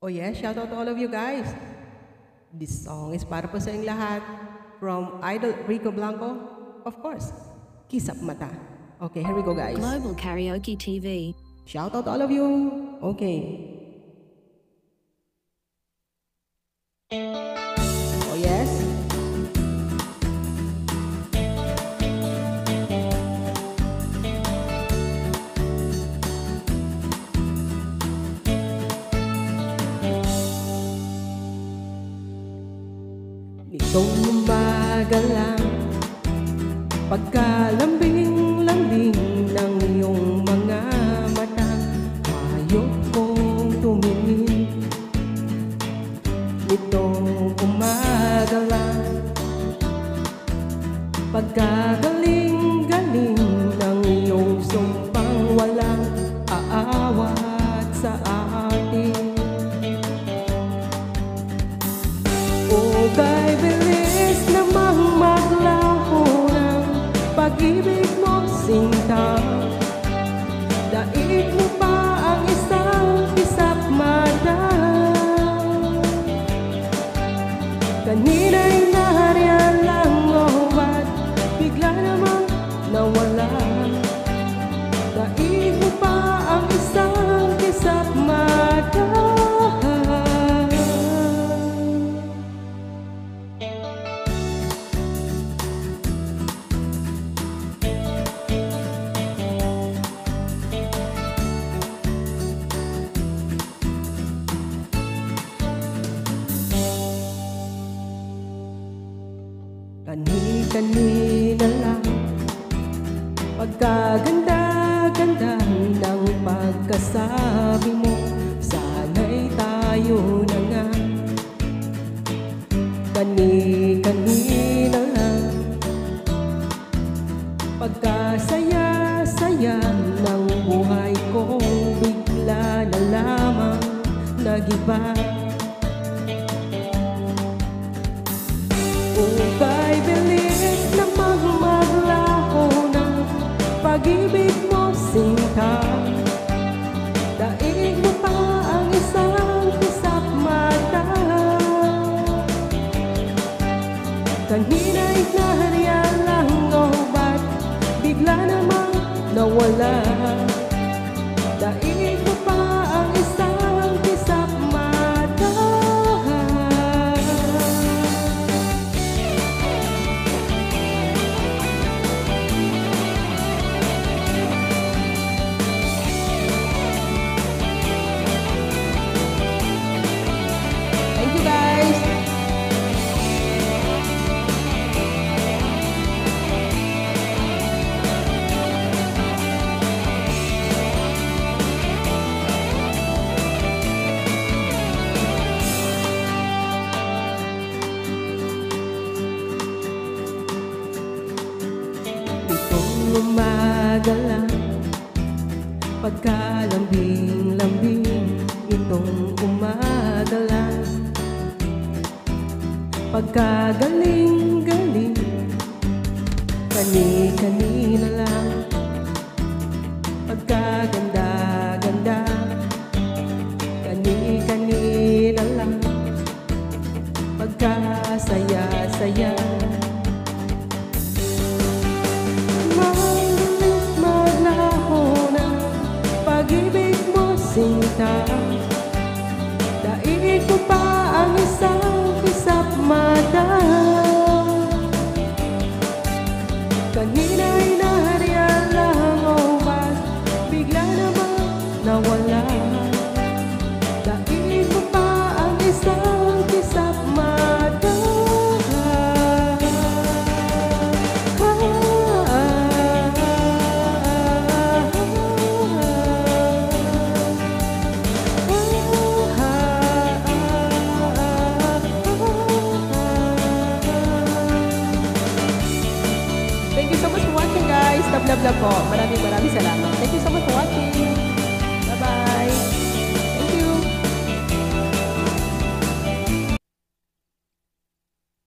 Oh yes, shout out to all of you guys. This song is para po sa inyong lahat. From Idol Rico Blanco, of course, Kisap Mata. Okay, here we go guys. Global Karaoke TV. Shout out to all of you. Okay. Oh yes. Nitong umaga lang, pagkalambing-lambing ng iyong mga mata, hayop kong tumingin. Nitong umaga lang, pagkagaling-galing ng iyong sumpang walang aawat sa atin. Oh, kay bilis namang maglaho ng pag-ibig mo, sinta. Daig mo pa ang isang kisap mata. Kanina'y nahariyan lang, oh, ba't bigla namang nawala? Daig mo pa ang isang kisap mata. Kani-kanina lang, pagkaganda-ganda ng pagkasabi mo, sana'y tayo na nga. Kani-kanina lang, pagkasaya-saya ng buhay ko, bigla na lamang nag-iba. Oh, kay bilis namang maglaho ng pag-ibig mo, sinta. Daig mo pa ang isang kisap mata. Kanina'y nahariyan lang, oh, ba't bigla namang nawala? Daig mo pa ang isang kisap mata. Thank you guys. Itong umaga lang, pagkalambing-lambing. Itong umaga lang, pagkagaling-galing. Kani-kanina lang, pagkaganda-ganda. Kani-kanina lang, pagkasaya-saya. Malit maglaho na pag-ibig mo, sinta. Daig mo pa ang isang kisap mata. Kanina'y nahariyan lang, oh, ba't bigla namang nawala? Daig mo pa ang isang kisap mata. Thank you so much for watching guys. Love po. Maraming salamat. Thank you so much for watching.